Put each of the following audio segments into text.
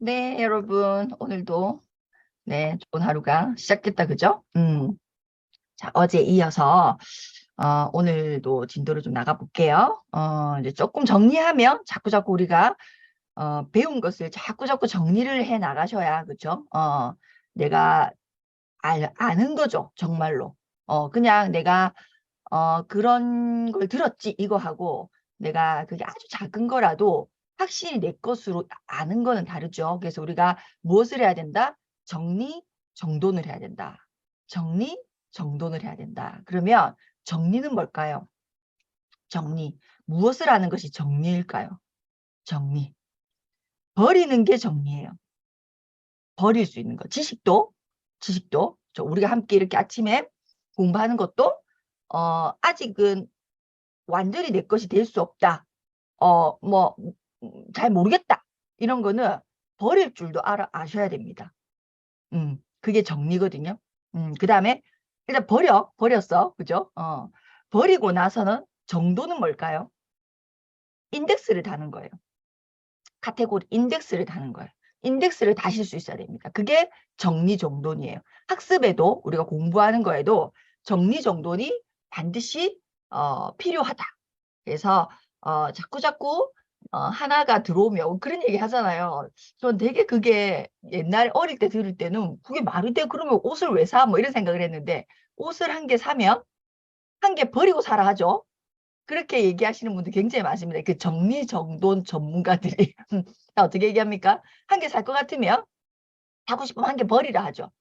네, 여러분, 오늘도 좋은 하루가 시작됐다, 그죠? 자, 어제 이어서 오늘도 진도를 좀 나가볼게요. 이제 조금 정리하면 자꾸자꾸 우리가 배운 것을 자꾸자꾸 정리를 해 나가셔야, 그죠? 내가 아는 거죠, 정말로. 그냥 내가 그런 걸 들었지, 이거 하고 내가 그게 아주 작은 거라도 확실히 내 것으로 아는 거는 다르죠. 그래서 우리가 무엇을 해야 된다? 정리, 정돈을 해야 된다. 정리, 정돈을 해야 된다. 그러면 정리는 뭘까요? 정리. 무엇을 하는 것이 정리일까요? 정리. 버리는 게 정리예요. 버릴 수 있는 거. 지식도. 우리가 함께 이렇게 아침에 공부하는 것도 아직은 완전히 내 것이 될 수 없다. 뭐, 잘 모르겠다. 이런 거는 버릴 줄도 아셔야 됩니다. 그게 정리거든요. 그 다음에 일단 버렸어. 그죠? 버리고 나서는 정도는 뭘까요? 인덱스를 다는 거예요. 카테고리 인덱스를 다는 거예요. 인덱스를 다실 수 있어야 됩니다. 그게 정리정돈이에요. 학습에도 우리가 공부하는 거에도 정리정돈이 반드시 필요하다. 그래서 자꾸자꾸 하나가 들어오면 그런 얘기 하잖아요. 전 되게 그게 옛날 어릴 때 들을 때는 그게 말이 돼? 그러면 옷을 왜 사? 뭐 이런 생각을 했는데 옷을 한 개 사면 한 개 버리고 사라 하죠. 그렇게 얘기하시는 분들 굉장히 많습니다. 그 정리정돈 전문가들이 어떻게 얘기합니까? 한 개 살 것 같으면 사고 싶으면 한 개 버리라 하죠.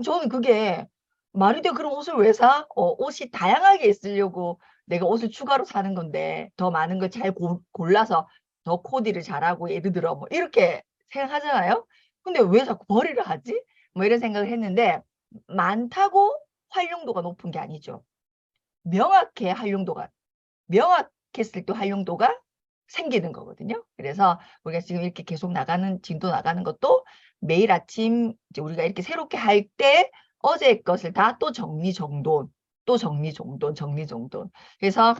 저는 그게 말이 돼? 그럼 옷을 왜 사? 옷이 다양하게 있으려고 내가 옷을 추가로 사는 건데 더 많은 걸 잘 골라서 더 코디를 잘하고 예를 들어 뭐 이렇게 생각하잖아요. 근데 왜 자꾸 버리라 하지? 뭐 이런 생각을 했는데 많다고 활용도가 높은 게 아니죠. 명확했을 때 활용도가 생기는 거거든요. 그래서 우리가 지금 이렇게 계속 진도 나가는 것도 매일 아침 이제 우리가 이렇게 새롭게 할 때 어제 것을 다 또 정리정돈, 또 정리정돈, 정리정돈. 그래서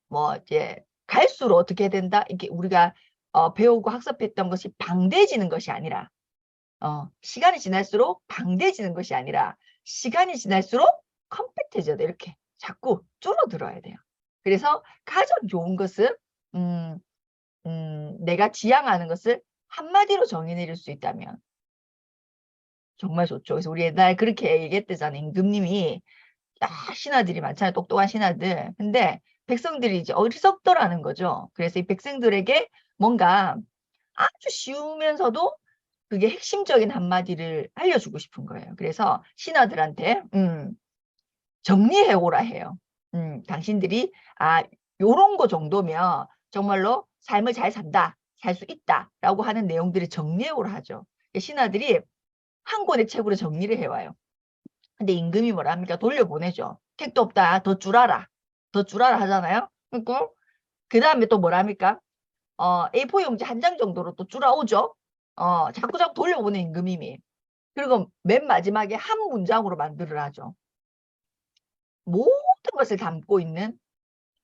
뭐 이제 갈수록 어떻게 된다? 이게 우리가 배우고 학습했던 것이 방대해지는 것이 아니라 시간이 지날수록 방대해지는 것이 아니라 시간이 지날수록 컴팩트해져야 돼. 이렇게 자꾸 줄어들어야 돼요. 그래서 가장 좋은 것은 내가 지향하는 것을 한마디로 정의 내릴 수 있다면 정말 좋죠. 그래서 우리 옛날에 그렇게 얘기했대잖아요. 임금님이 신하들이 많잖아요. 똑똑한 신하들. 근데 백성들이 이제 어리석더라는 거죠. 그래서 이 백성들에게 뭔가 아주 쉬우면서도 그게 핵심적인 한마디를 알려주고 싶은 거예요. 그래서 신하들한테 정리해 오라 해요. 당신들이 요런 거 정도면 정말로 삶을 잘 산다, 살 수 있다라고 하는 내용들을 정리해 오라 하죠. 신하들이 한 권의 책으로 정리를 해와요. 근데 임금이 뭐라 합니까? 돌려보내죠. 택도 없다. 더 줄아라. 더 줄아라 하잖아요. 그 다음에 또 뭐라 합니까? A4 용지 한 장 정도로 또 줄어오죠. 자꾸자꾸 돌려보내 임금님이. 그리고 맨 마지막에 한 문장으로 만들으라 하죠. 모든 것을 담고 있는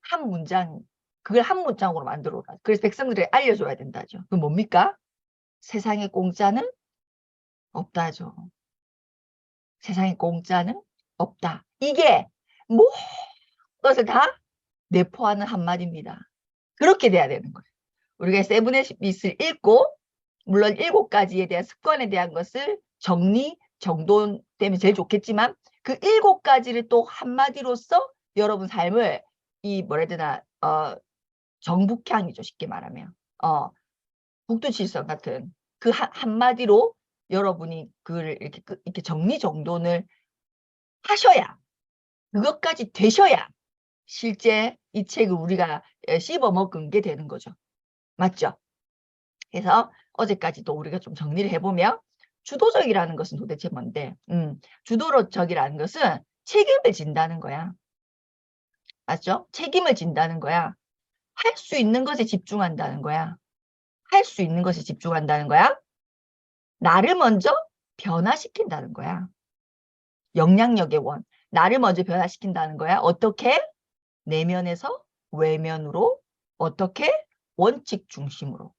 한 문장, 그걸 한 문장으로 만들어라. 그래서 백성들에게 알려줘야 된다죠. 그 뭡니까? 세상에 공짜는 없다죠. 세상에 공짜는 없다. 이게 모든 것을 다 내포하는 한마디입니다. 그렇게 돼야 되는 거예요. 우리가 세븐햇빗을 읽고 물론 7가지에 대한 습관에 대한 것을 정리, 정돈 때문에 제일 좋겠지만 그 7가지를 또 한마디로써 여러분 삶을 뭐라 해야 되나 정북향이죠. 쉽게 말하면 북두칠성 같은 그 한마디로 여러분이 그걸 이렇게 정리정돈을 하셔야 그것까지 되셔야 실제 이 책을 우리가 씹어먹은 게 되는 거죠. 맞죠? 그래서 어제까지도 우리가 좀 정리를 해보면 주도적이라는 것은 도대체 뭔데? 주도적이라는 것은 책임을 진다는 거야. 맞죠? 책임을 진다는 거야. 할 수 있는 것에 집중한다는 거야. 할 수 있는 것에 집중한다는 거야. 나를 먼저 변화시킨다는 거야. 영향력의 원. 나를 먼저 변화시킨다는 거야. 어떻게? 내면에서 외면으로. 어떻게? 원칙 중심으로.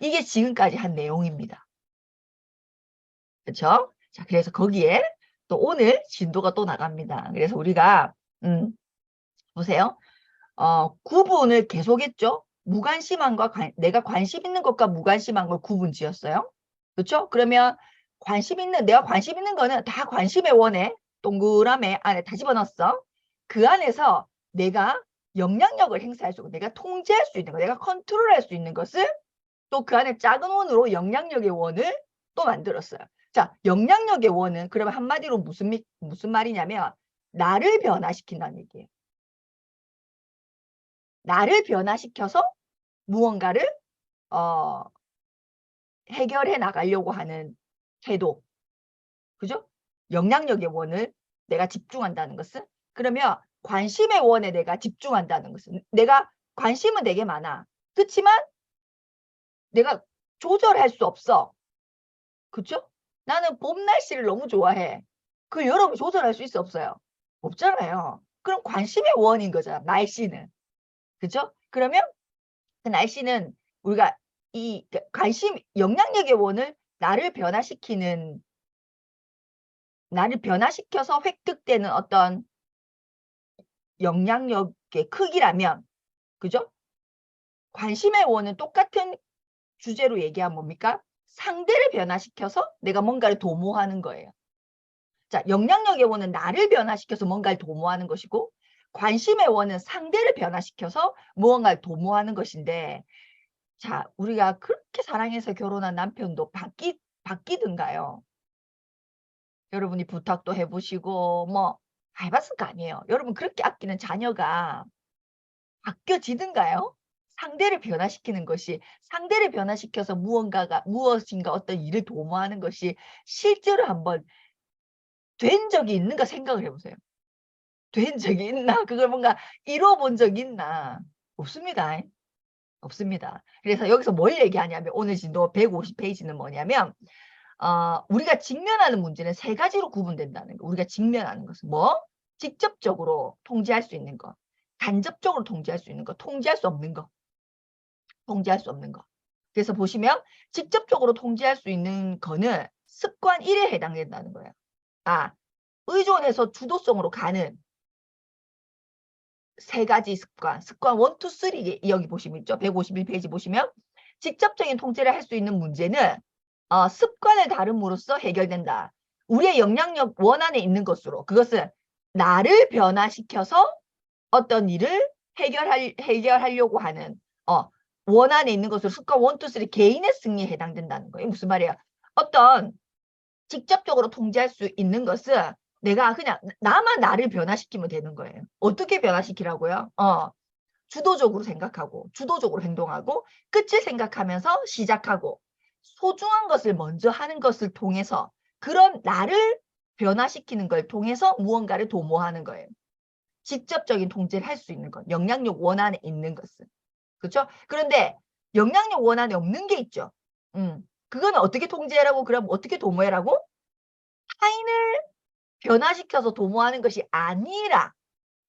이게 지금까지 한 내용입니다. 그렇죠? 자, 그래서 거기에 또 오늘 진도가 또 나갑니다. 그래서 우리가 보세요. 구분을 계속했죠. 무관심한과 내가 관심 있는 것과 무관심한 걸 구분 지었어요. 그렇죠? 그러면 내가 관심 있는 거는 다 관심의 원에 동그라미 안에 다 집어넣었어. 그 안에서 내가 영향력을 행사할 수 있고 내가 통제할 수 있는 거, 내가 컨트롤할 수 있는 것을 또 그 안에 작은 원으로 영향력의 원을 또 만들었어요. 자, 영향력의 원은 그러면 한마디로 무슨 말이냐면 나를 변화시킨다는 얘기예요. 나를 변화시켜서 무언가를 해결해 나가려고 하는 태도. 그죠? 영향력의 원을 내가 집중한다는 것은 그러면 관심의 원에 내가 집중한다는 것은 내가 관심은 되게 많아. 그렇지만 내가 조절할 수 없어. 그죠? 나는 봄 날씨를 너무 좋아해. 그걸 여러분 조절할 수 있어 없어요? 없잖아요. 그럼 관심의 원인 거잖아. 날씨는. 그죠? 그러면 그 날씨는 우리가 이 관심, 영향력의 원을 나를 변화시켜서 획득되는 어떤 영향력의 크기라면, 그죠? 관심의 원은 똑같은 주제로 얘기하면 뭡니까? 상대를 변화시켜서 내가 뭔가를 도모하는 거예요. 자, 영향력의 원은 나를 변화시켜서 뭔가를 도모하는 것이고, 관심의 원은 상대를 변화시켜서 무언가를 도모하는 것인데, 자, 우리가 그렇게 사랑해서 결혼한 남편도 바뀌든가요? 여러분이 부탁도 해보시고, 뭐, 해봤을 거 아니에요. 여러분 그렇게 아끼는 자녀가 바뀌어지든가요? 상대를 변화시켜서 무엇인가 어떤 일을 도모하는 것이 실제로 한번 된 적이 있는가 생각을 해보세요. 된 적이 있나? 그걸 뭔가 이뤄본 적이 있나? 없습니다. 없습니다. 그래서 여기서 뭘 얘기하냐면 오늘 진도 150페이지는 뭐냐면 우리가 직면하는 문제는 세 가지로 구분된다는 거. 우리가 직면하는 것은 뭐? 직접적으로 통제할 수 있는 거, 간접적으로 통제할 수 있는 거, 통제할 수 없는 거. 통제할 수 없는 거. 그래서 보시면 직접적으로 통제할 수 있는 거는 습관 1에 해당된다는 거예요. 의존해서 주도성으로 가는 세 가지 습관 1, 2, 3 여기 보시면 있죠. 151페이지 보시면 직접적인 통제를 할 수 있는 문제는 습관을 다름으로써 해결된다. 우리의 영향력 원안에 있는 것으로 그것은 나를 변화시켜서 어떤 일을 해결하려고 하는 원안에 있는 것으로 습관 1, 2, 3 개인의 승리에 해당된다는 거예요. 무슨 말이에요? 어떤 직접적으로 통제할 수 있는 것은 내가 그냥 나만 나를 변화시키면 되는 거예요. 어떻게 변화시키라고요? 주도적으로 생각하고 주도적으로 행동하고 끝을 생각하면서 시작하고 소중한 것을 먼저 하는 것을 통해서 그런 나를 변화시키는 걸 통해서 무언가를 도모하는 거예요. 직접적인 통제를 할 수 있는 것. 영향력 원안에 있는 것은. 그렇죠? 그런데 영향력 원안에 없는 게 있죠. 그거는 어떻게 통제하라고? 그럼 어떻게 도모하라고? 타인을 변화시켜서 도모하는 것이 아니라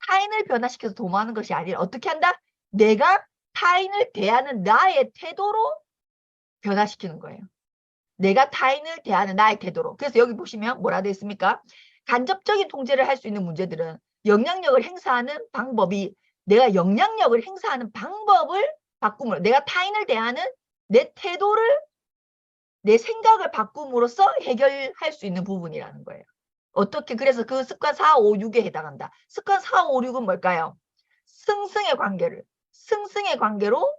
타인을 변화시켜서 도모하는 것이 아니라 어떻게 한다? 내가 타인을 대하는 나의 태도로 변화시키는 거예요. 내가 타인을 대하는 나의 태도로. 그래서 여기 보시면 뭐라 되어 있습니까? 간접적인 통제를 할 수 있는 문제들은 영향력을 행사하는 방법이 내가 영향력을 행사하는 방법을 바꿈으로 내가 타인을 대하는 내 태도를 내 생각을 바꿈으로써 해결할 수 있는 부분이라는 거예요. 어떻게 그래서 그 습관 4, 5, 6에 해당한다. 습관 4, 5, 6은 뭘까요? 승승의 관계로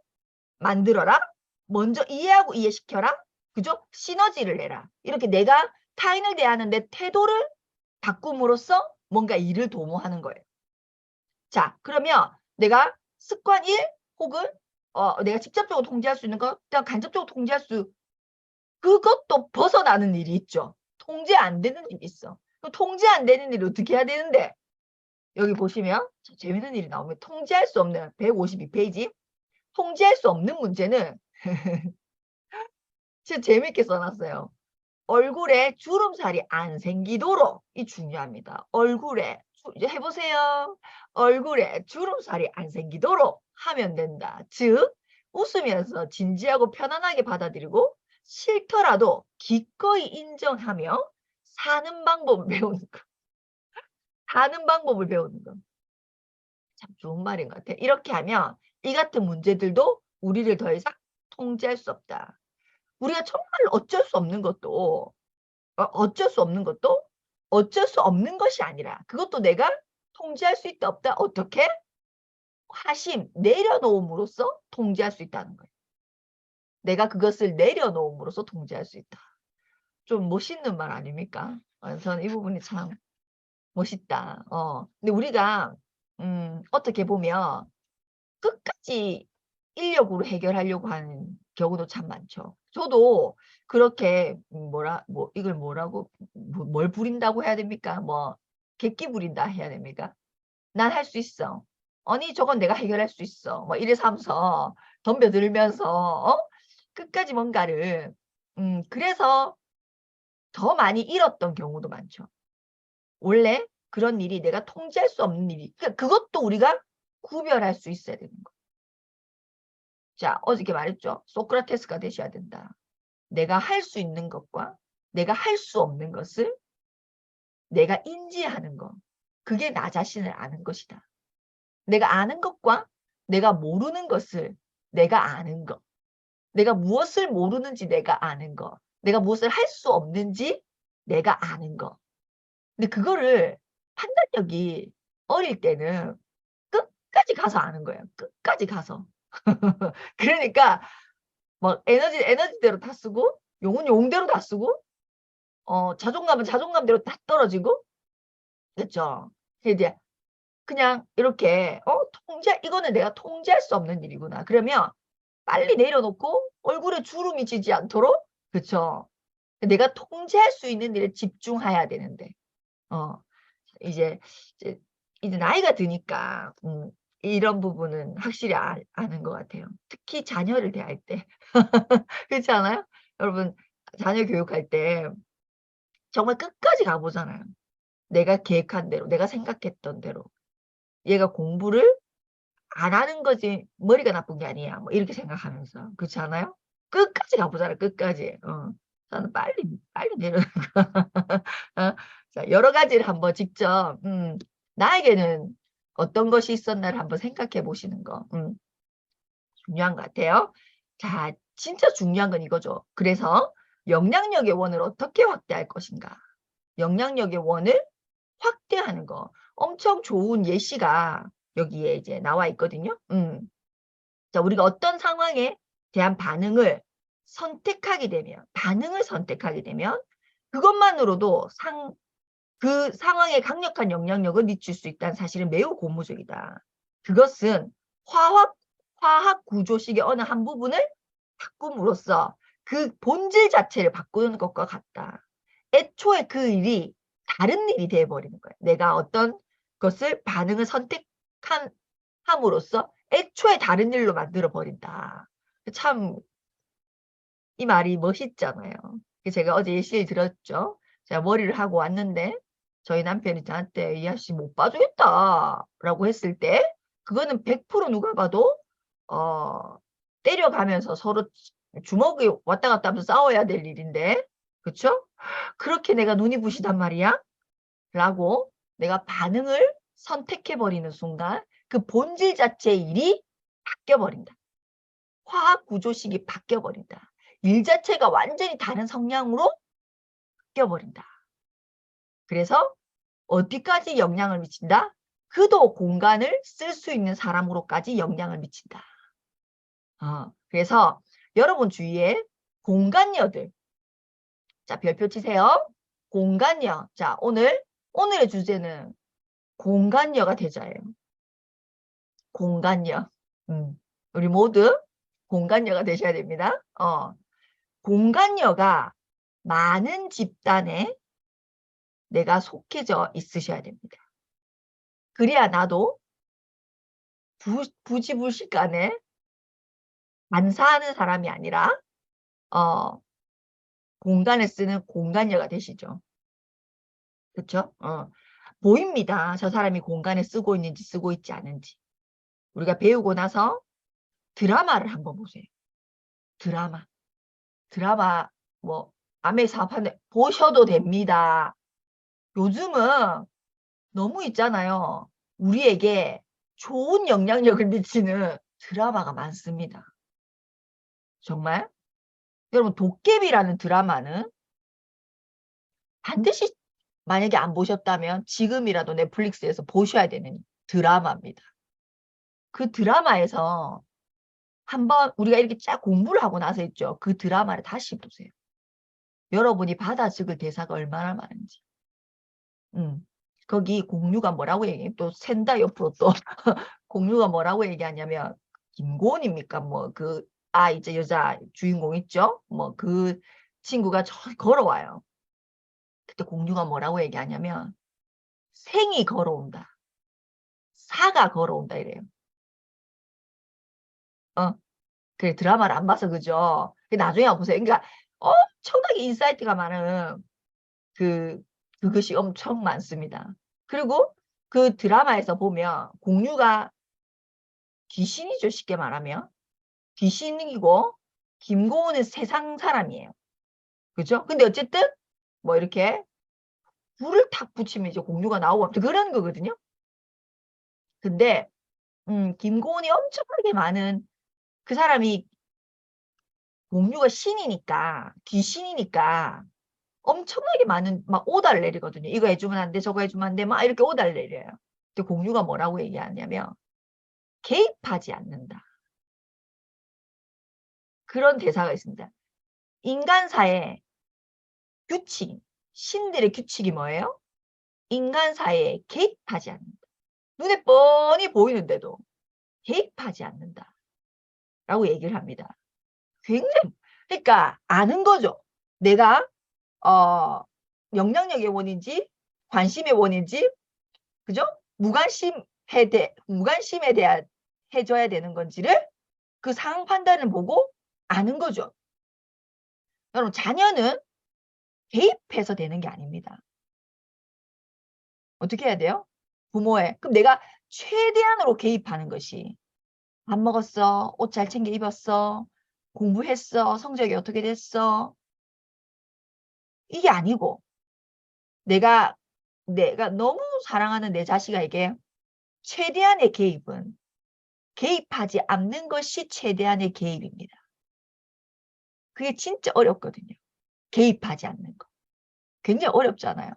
만들어라. 먼저 이해하고 이해시켜라. 그죠? 시너지를 내라. 이렇게 내가 타인을 대하는 내 태도를 바꿈으로써 뭔가 일을 도모하는 거예요. 자, 그러면 내가 습관 1 혹은 내가 직접적으로 통제할 수 있는 것, 그다음 간접적으로 통제할 수 그것도 벗어나는 일이 있죠. 통제 안 되는 일이 있어. 통제 안 되는 일을 어떻게 해야 되는데 여기 보시면 재밌는 일이 나오면 통제할 수 없는 152페이지 통제할 수 없는 문제는 진짜 재밌게 써놨어요. 얼굴에 주름살이 안 생기도록 이 중요합니다. 이제 해보세요. 얼굴에 주름살이 안 생기도록 하면 된다. 즉 웃으면서 진지하고 편안하게 받아들이고 싫더라도 기꺼이 인정하며 사는 방법을 배우는 거. 사는 방법을 배우는 거. 참 좋은 말인 것 같아. 이렇게 하면 이 같은 문제들도 우리를 더 이상 통제할 수 없다. 우리가 정말 어쩔 수 없는 것도 어쩔 수 없는 것도 어쩔 수 없는 것이 아니라 그것도 내가 통제할 수 있다 없다. 어떻게? 하심, 내려놓음으로써 통제할 수 있다는 거예요. 내가 그것을 내려놓음으로써 통제할 수 있다. 좀 멋있는 말 아닙니까? 저는 이 부분이 참 멋있다. 근데 우리가 어떻게 보면 끝까지 인력으로 해결하려고 하는 경우도 참 많죠. 저도 그렇게 이걸 뭐라고 뭘 부린다고 해야 됩니까? 뭐 객기 부린다 해야 됩니까? 난 할 수 있어. 아니 저건 내가 해결할 수 있어. 뭐 이래서 하면서 덤벼들면서 끝까지 뭔가를 그래서 더 많이 잃었던 경우도 많죠. 원래 그런 일이 내가 통제할 수 없는 일이 그러니까 그것도 우리가 구별할 수 있어야 되는 거예요. 자, 어저께 말했죠. 소크라테스가 되셔야 된다. 내가 할 수 있는 것과 내가 할 수 없는 것을 내가 인지하는 것. 그게 나 자신을 아는 것이다. 내가 아는 것과 내가 모르는 것을 내가 아는 것. 내가 무엇을 모르는지 내가 아는 것. 내가 무엇을 할 수 없는지 내가 아는 것. 근데 그거를 판단력이 어릴 때는 끝까지 가서 아는 거예요. 끝까지 가서. 그러니까 막 에너지대로 다 쓰고 용은 용대로 다 쓰고 자존감은 자존감대로 다 떨어지고 그렇죠. 이제 그냥 이렇게 이거는 내가 통제할 수 없는 일이구나. 그러면 빨리 내려놓고 얼굴에 주름이 지지 않도록 그렇죠. 내가 통제할 수 있는 일에 집중해야 되는데 이제 이제 나이가 드니까 이런 부분은 확실히 아는 것 같아요. 특히 자녀를 대할 때. 그렇지 않아요? 여러분 자녀 교육할 때 정말 끝까지 가 보잖아요. 내가 계획한 대로 내가 생각했던 대로. 얘가 공부를 안 하는 거지 머리가 나쁜 게 아니야. 뭐 이렇게 생각하면서. 그렇지 않아요? 끝까지 가 보잖아요. 끝까지. 저는 빨리 내려놓는 거. 자, 여러 가지를 한번 직접 나에게는 어떤 것이 있었나를 한번 생각해 보시는 거 중요한 것 같아요. 자, 진짜 중요한 건 이거죠. 그래서 영향력의 원을 어떻게 확대할 것인가. 영향력의 원을 확대하는 거. 엄청 좋은 예시가 여기에 이제 나와 있거든요. 자, 우리가 어떤 상황에 대한 반응을 선택하게 되면 그것만으로도 그 상황에 강력한 영향력을 미칠 수 있다는 사실은 매우 고무적이다. 그것은 화학 구조식의 어느 한 부분을 바꿈으로써 그 본질 자체를 바꾸는 것과 같다. 애초에 그 일이 다른 일이 되어버리는 거예요. 내가 어떤 것을 반응을 함으로써 애초에 다른 일로 만들어 버린다. 참 이 말이 멋있잖아요. 제가 어제 예시를 들었죠. 제가 머리를 하고 왔는데 저희 남편이 저한테 이 아저씨 못 봐주겠다 라고 했을 때 그거는 100% 누가 봐도 때려가면서 서로 주먹이 왔다 갔다 하면서 싸워야 될 일인데 그쵸? 그렇게 내가 눈이 부시단 말이야? 라고 내가 반응을 선택해버리는 순간 그 본질 자체의 일이 바뀌어버린다. 화학 구조식이 바뀌어버린다. 일 자체가 완전히 다른 성향으로 바뀌어버린다. 그래서 어디까지 영향을 미친다? 그도 공간을 쓸 수 있는 사람으로까지 영향을 미친다. 그래서 여러분 주위에 공간녀들. 자, 별표 치세요. 공간녀. 자, 오늘의 주제는 공간녀가 되자예요. 공간녀. 우리 모두 공간녀가 되셔야 됩니다. 공간녀가 많은 집단에 내가 속해져 있으셔야 됩니다. 그래야 나도 부지불식간에 반사하는 사람이 아니라 공간을 쓰는 공간녀가 되시죠. 그렇죠? 보입니다. 저 사람이 공간을 쓰고 있는지 쓰고 있지 않은지. 우리가 배우고 나서 드라마를 한번 보세요. 드라마. 드라마 뭐 아메 사업하는 보셔도 됩니다. 요즘은 너무 있잖아요. 우리에게 좋은 영향력을 미치는 드라마가 많습니다. 정말 여러분 도깨비라는 드라마는 반드시 만약에 안 보셨다면 지금이라도 넷플릭스에서 보셔야 되는 드라마입니다. 그 드라마에서 한번 우리가 이렇게 쫙 공부를 하고 나서 있죠. 그 드라마를 다시 보세요. 여러분이 받아 적을 대사가 얼마나 많은지. 거기 공유가 뭐라고 얘기해? 또 샌다 옆으로 또 공유가 뭐라고 얘기하냐면 김고은입니까? 뭐 그 이제 여자 주인공 있죠? 뭐 그 친구가 걸어와요. 그때 공유가 뭐라고 얘기하냐면 생이 걸어온다. 사가 걸어온다 이래요. 그 드라마를 안 봐서 그죠? 나중에 한번 보세요. 그러니까 엄청나게 인사이트가 많은 그것이 엄청 많습니다. 그리고 그 드라마에서 보면 공유가 귀신이죠. 쉽게 말하면. 귀신이고 김고은은 세상 사람이에요. 그죠? 근데 어쨌든 뭐 이렇게 불을 탁 붙이면 이제 공유가 나오고 그런 거거든요. 근데 김고은이 엄청나게 많은 그 사람이 공유가 신이니까 귀신이니까 엄청나게 많은 막 오다를 내리거든요. 이거 해주면 안 돼, 저거 해주면 안 돼, 막 이렇게 오다를 내려요. 근데 공유가 뭐라고 얘기하냐면 개입하지 않는다. 그런 대사가 있습니다. 인간사의 규칙, 신들의 규칙이 뭐예요? 인간사에 개입하지 않는다. 눈에 뻔히 보이는데도 개입하지 않는다. 라고 얘기를 합니다. 굉장히, 그러니까 아는 거죠. 내가 영향력의 원인지 관심의 원인지 그죠? 무관심에 대한 해줘야 되는 건지를 그 상황 판단을 보고 아는 거죠. 여러분 자녀는 개입해서 되는 게 아닙니다. 어떻게 해야 돼요? 부모의. 그럼 내가 최대한으로 개입하는 것이 밥 먹었어? 옷 잘 챙겨 입었어? 공부했어? 성적이 어떻게 됐어? 이게 아니고 내가 너무 사랑하는 내 자식에게 최대한의 개입은 개입하지 않는 것이 최대한의 개입입니다. 그게 진짜 어렵거든요. 개입하지 않는 거. 굉장히 어렵잖아요.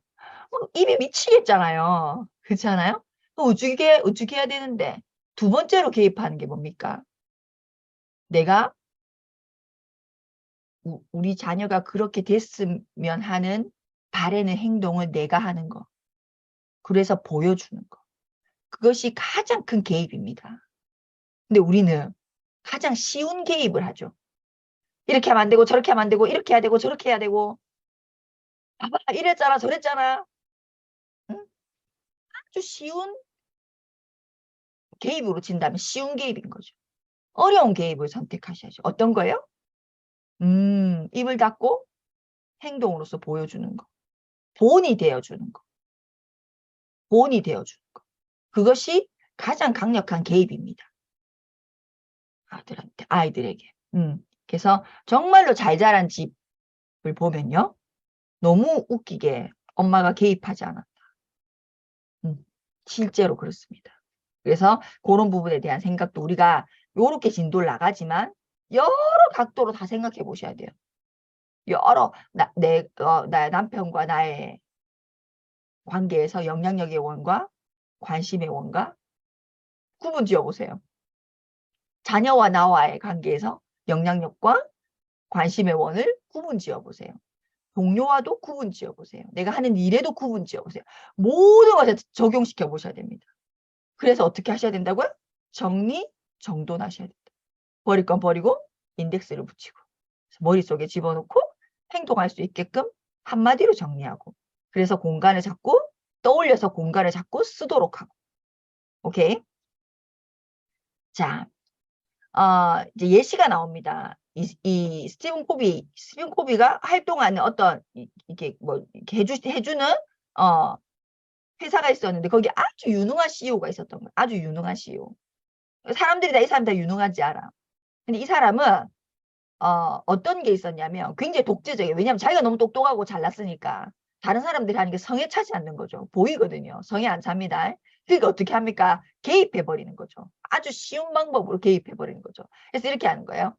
입이 미치겠잖아요. 그렇지 않아요? 어떻게 해야 되는데 두 번째로 개입하는 게 뭡니까? 내가 우리 자녀가 그렇게 됐으면 하는 바라는 행동을 내가 하는 거. 그래서 보여주는 거. 그것이 가장 큰 개입입니다. 근데 우리는 가장 쉬운 개입을 하죠. 이렇게 하면 안 되고 저렇게 하면 안 되고 이렇게 해야 되고 저렇게 해야 되고 봐봐 이랬잖아 저랬잖아. 응? 아주 쉬운 개입으로 진다면 쉬운 개입인 거죠. 어려운 개입을 선택하셔야죠. 어떤 거예요? 입을 닫고 행동으로서 보여주는 거. 본이 되어주는 거. 본이 되어주는 거. 그것이 가장 강력한 개입입니다. 아이들에게. 그래서 정말로 잘 자란 집을 보면요. 너무 웃기게 엄마가 개입하지 않았다. 실제로 그렇습니다. 그래서 그런 부분에 대한 생각도 우리가 요렇게 진도를 나가지만 여러 각도로 다 생각해 보셔야 돼요. 여러 나의 남편과 나의 관계에서 영향력의 원과 관심의 원과 구분 지어 보세요. 자녀와 나와의 관계에서 영향력과 관심의 원을 구분 지어 보세요. 동료와도 구분 지어 보세요. 내가 하는 일에도 구분 지어 보세요. 모든 것에 적용시켜 보셔야 됩니다. 그래서 어떻게 하셔야 된다고요? 정리, 정돈하셔야 된다. 버릴 건 버리고 인덱스를 붙이고 머릿속에 집어넣고 행동할 수 있게끔 한마디로 정리하고 그래서 공간을 자꾸 떠올려서 공간을 자꾸 쓰도록 하고 오케이? 자, 이제 예시가 나옵니다. 이 스티븐 코비가 활동하는 어떤 이렇게 뭐 이렇게 해주는 회사가 있었는데 거기 아주 유능한 CEO가 있었던 거예요. 아주 유능한 CEO. 사람들이 다 이 사람 다 유능한지 알아. 근데 이 사람은 어떤 게 있었냐면 굉장히 독재적이에요. 왜냐하면 자기가 너무 똑똑하고 잘났으니까 다른 사람들이 하는 게 성에 차지 않는 거죠. 보이거든요. 성에 안 찹니다. 그러니까 어떻게 합니까? 개입해버리는 거죠. 아주 쉬운 방법으로 개입해버리는 거죠. 그래서 이렇게 하는 거예요.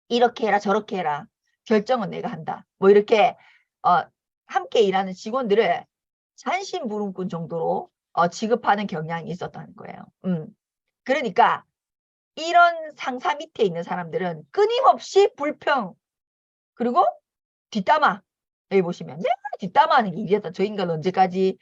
이렇게 해라 저렇게 해라. 결정은 내가 한다. 뭐 이렇게 함께 일하는 직원들을 잔심부름꾼 정도로 취급하는 경향이 있었다는 거예요. 그러니까 이런 상사 밑에 있는 사람들은 끊임없이 불평 그리고 뒷담화. 여기 보시면 맨날 뒷담화하는 게 일이었다. 저 인간 언제까지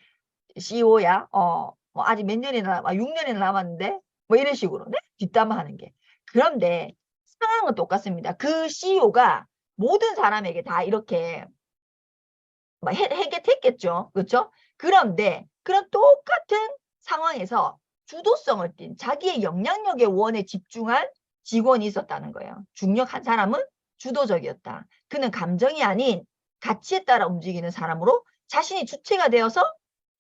CEO야? 뭐 아직 몇 년이나 6년이나 남았는데 뭐 이런 식으로 네? 뒷담화하는 게. 그런데 상황은 똑같습니다. 그 CEO가 모든 사람에게 다 이렇게 막 해결했겠죠. 그렇죠? 그런데 그런 똑같은 상황에서 주도성을 띈 자기의 영향력의 원에 집중한 직원이 있었다는 거예요. 중력한 사람은 주도적이었다. 그는 감정이 아닌 가치에 따라 움직이는 사람으로 자신이 주체가 되어서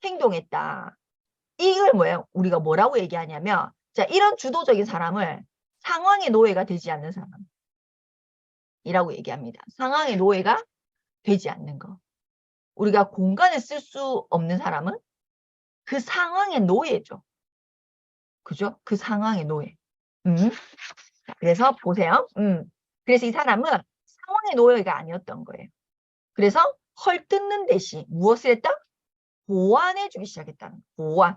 행동했다. 이걸 뭐예요? 우리가 뭐라고 얘기하냐면 자, 이런 주도적인 사람을 상황의 노예가 되지 않는 사람이라고 얘기합니다. 상황의 노예가 되지 않는 거. 우리가 공간을 쓸 수 없는 사람은 그 상황의 노예죠. 그죠? 그 상황의 노예. 그래서 보세요. 그래서 이 사람은 상황의 노예가 아니었던 거예요. 그래서 헐뜯는 대신 무엇을 했다? 보완해주기 시작했다는 거예요. 보완.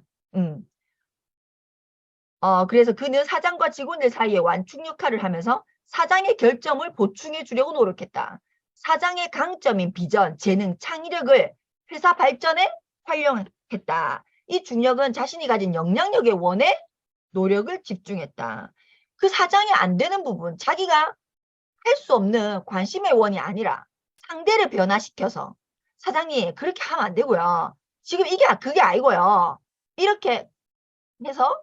그래서 그는 사장과 직원들 사이에 완충 역할을 하면서 사장의 결점을 보충해 주려고 노력했다. 사장의 강점인 비전, 재능, 창의력을 회사 발전에 활용했다. 이 중력은 자신이 가진 영향력의 원에 노력을 집중했다. 그 사장이 안 되는 부분, 자기가 할 수 없는 관심의 원이 아니라 상대를 변화시켜서 사장님 그렇게 하면 안 되고요. 지금 이게 그게 아니고요. 이렇게 해서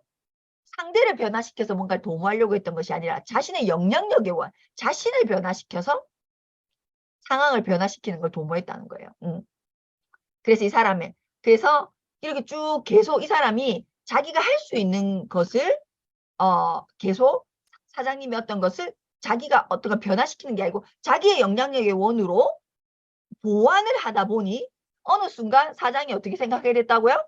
상대를 변화시켜서 뭔가를 도모하려고 했던 것이 아니라 자신의 영향력의 원, 자신을 변화시켜서 상황을 변화시키는 걸 도모했다는 거예요. 그래서 이 사람의 그래서 이렇게 쭉 계속 이 사람이 자기가 할 수 있는 것을 계속 사장님이 어떤 것을 자기가 어떤 걸 변화시키는 게 아니고 자기의 영향력의 원으로 보완을 하다 보니 어느 순간 사장이 어떻게 생각하게 됐다고요?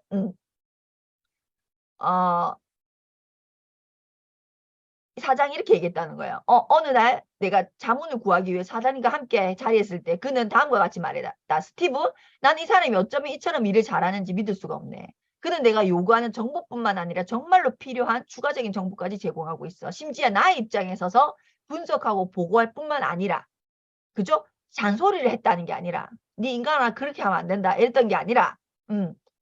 사장이 이렇게 얘기했다는 거예요. 어느 날 내가 자문을 구하기 위해 사장님과 함께 자리했을 때 그는 다음과 같이 말했다. 스티브, 난 이 사람이 어쩌면 이처럼 일을 잘하는지 믿을 수가 없네. 그는 내가 요구하는 정보뿐만 아니라 정말로 필요한 추가적인 정보까지 제공하고 있어. 심지어 나의 입장에 서서 분석하고 보고할 뿐만 아니라 그죠? 잔소리를 했다는 게 아니라 네 인간아 그렇게 하면 안 된다 이랬던 게 아니라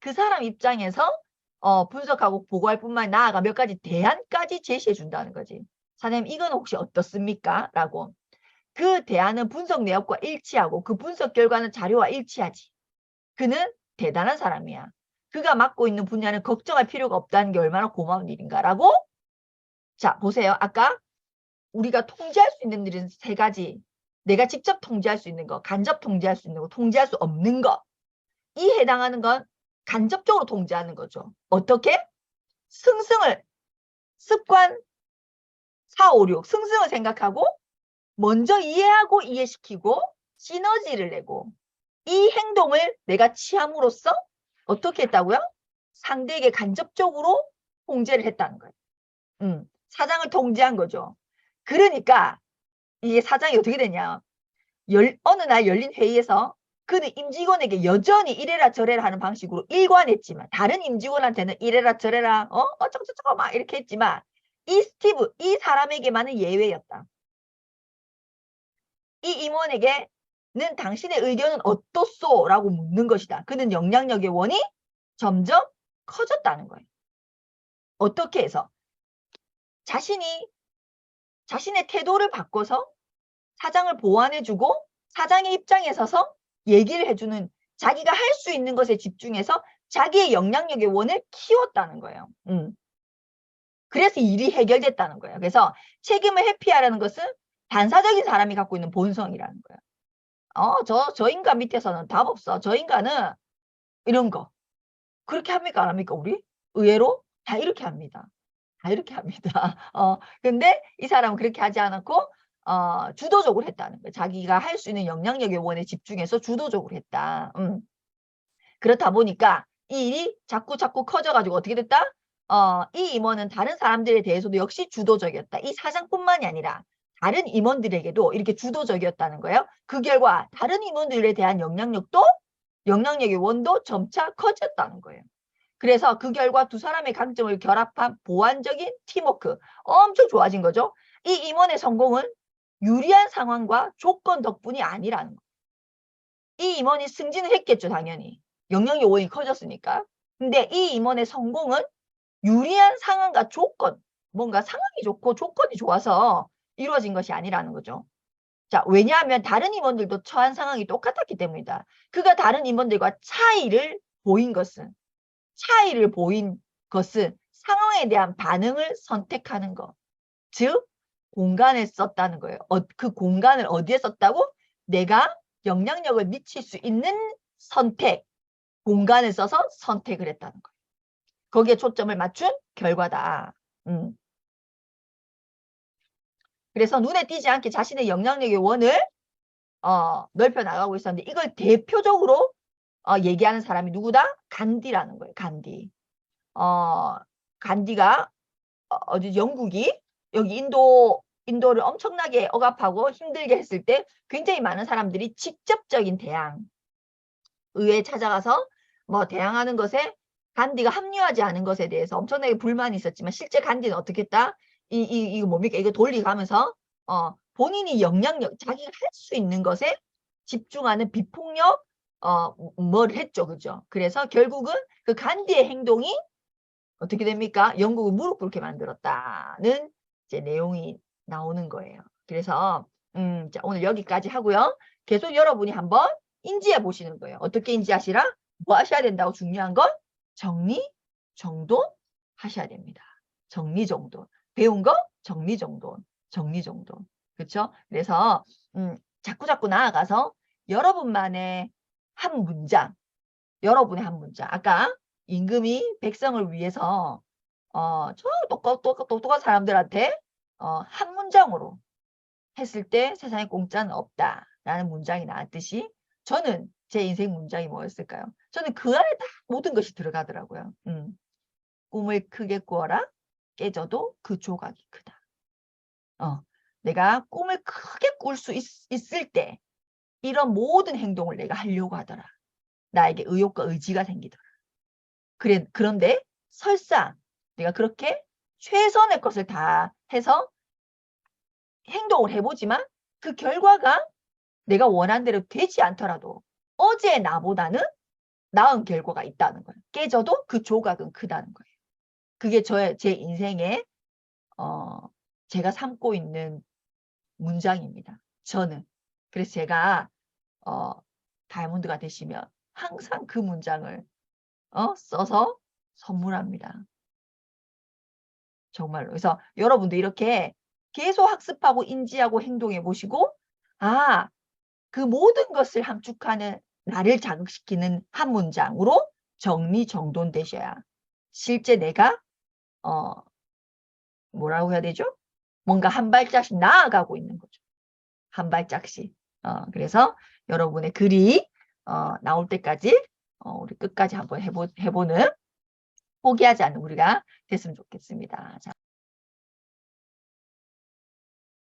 그 사람 입장에서 분석하고 보고할 뿐만 아니라 나아가 몇 가지 대안까지 제시해 준다는 거지. 사장님 이건 혹시 어떻습니까? 라고. 그 대안은 분석 내역과 일치하고 그 분석 결과는 자료와 일치하지. 그는 대단한 사람이야. 그가 맡고 있는 분야는 걱정할 필요가 없다는 게 얼마나 고마운 일인가라고. 자 보세요. 아까 우리가 통제할 수 있는 일은 세 가지. 내가 직접 통제할 수 있는 거, 간접 통제할 수 있는 거, 통제할 수 없는 거. 이 해당하는 건 간접적으로 통제하는 거죠. 어떻게? 승승을 습관 4, 5, 6 승승을 생각하고 먼저 이해하고 이해시키고 시너지를 내고 이 행동을 내가 취함으로써 어떻게 했다고요? 상대에게 간접적으로 통제를 했다는 거예요. 사장을 통제한 거죠. 그러니까 이게 사장이 어떻게 되냐. 어느 날 열린 회의에서 그는 임직원에게 여전히 이래라 저래라 하는 방식으로 일관했지만 다른 임직원한테는 이래라 저래라 어쩌고저쩌고 막 이렇게 했지만 이 스티브 이 사람에게만은 예외였다. 이 임원에게는 당신의 의견은 어떻소? 라고 묻는 것이다. 그는 영향력의 원이 점점 커졌다는 거예요. 어떻게 해서? 자신의 태도를 바꿔서 사장을 보완해주고 사장의 입장에 서서 얘기를 해주는 자기가 할 수 있는 것에 집중해서 자기의 영향력의 원을 키웠다는 거예요. 그래서 일이 해결됐다는 거예요. 그래서 책임을 회피하라는 것은 반사적인 사람이 갖고 있는 본성이라는 거예요. 저 인간 밑에서는 답 없어. 저 인간은 이런 거. 그렇게 합니까? 안 합니까? 우리? 의외로 다 이렇게 합니다. 다 이렇게 합니다. 근데 이 사람은 그렇게 하지 않았고, 주도적으로 했다는 거예요. 자기가 할 수 있는 영향력 요원에 집중해서 주도적으로 했다. 그렇다 보니까 이 일이 자꾸 커져가지고 어떻게 됐다? 이 임원은 다른 사람들에 대해서도 역시 주도적이었다. 이 사장뿐만이 아니라 다른 임원들에게도 이렇게 주도적이었다는 거예요. 그 결과 다른 임원들에 대한 영향력의 원도 점차 커졌다는 거예요. 그래서 그 결과 두 사람의 강점을 결합한 보완적인 팀워크, 엄청 좋아진 거죠. 이 임원의 성공은 유리한 상황과 조건 덕분이 아니라는 거예요. 이 임원이 승진을 했겠죠, 당연히. 영향력 요원이 커졌으니까. 근데 이 임원의 성공은 유리한 상황과 조건, 뭔가 상황이 좋고 조건이 좋아서 이루어진 것이 아니라는 거죠. 자, 왜냐하면 다른 임원들도 처한 상황이 똑같았기 때문이다. 그가 다른 임원들과 차이를 보인 것은 상황에 대한 반응을 선택하는 것. 즉, 공간을 썼다는 거예요. 그 공간을 어디에 썼다고? 내가 영향력을 미칠 수 있는 공간을 써서 선택을 했다는 거예요. 거기에 초점을 맞춘 결과다. 그래서 눈에 띄지 않게 자신의 영향력의 원을 넓혀 나가고 있었는데, 이걸 대표적으로 얘기하는 사람이 누구다? 간디라는 거예요. 간디. 간디가 어디 영국이 여기 인도를 엄청나게 억압하고 힘들게 했을 때 굉장히 많은 사람들이 직접적인 대항, 의회에 찾아가서 뭐 대항하는 것에 간디가 합류하지 않은 것에 대해서 엄청나게 불만이 있었지만, 실제 간디는 어떻게 했다? 이거 뭡니까? 이거 돌리가면서 본인이 영향력, 자기가 할 수 있는 것에 집중하는 비폭력 뭘 했죠. 그죠? 그래서 결국은 그 간디의 행동이 어떻게 됩니까? 영국을 무릎 꿇게 만들었다는 이제 내용이 나오는 거예요. 그래서 자, 오늘 여기까지 하고요. 계속 여러분이 한번 인지해 보시는 거예요. 어떻게 인지하시라? 뭐 하셔야 된다고? 중요한 건 정리, 정돈 하셔야 됩니다. 정리, 정돈. 배운 거 정리, 정돈. 정리, 정돈. 그렇죠? 그래서 자꾸 나아가서 여러분의 한 문장. 아까 임금이 백성을 위해서 저 똑똑한 사람들한테 한 문장으로 했을 때 세상에 공짜는 없다라는 문장이 나왔듯이, 저는 제 인생 문장이 뭐였을까요? 저는 그 안에 다 모든 것이 들어가더라고요. 꿈을 크게 꾸어라. 깨져도 그 조각이 크다. 내가 꿈을 크게 꿀 수 있을 때 이런 모든 행동을 내가 하려고 하더라. 나에게 의욕과 의지가 생기더라. 그런데 설사 내가 그렇게 최선의 것을 다 해서 행동을 해보지만 그 결과가 내가 원한 대로 되지 않더라도 어제의 나보다는 나은 결과가 있다는 거예요. 깨져도 그 조각은 크다는 거예요. 그게 제 인생에 제가 삼고 있는 문장입니다. 저는. 그래서 제가 다이아몬드가 되시면 항상 그 문장을 써서 선물합니다. 정말로. 그래서 여러분도 이렇게 계속 학습하고 인지하고 행동해 보시고, 그 모든 것을 함축하는, 나를 자극시키는 한 문장으로 정리정돈되셔야 실제 내가 뭐라고 해야 되죠? 뭔가 한 발짝씩 나아가고 있는 거죠. 한 발짝씩. 그래서 여러분의 글이 나올 때까지 우리 끝까지 한번 해보는, 포기하지 않는 우리가 됐으면 좋겠습니다. 자.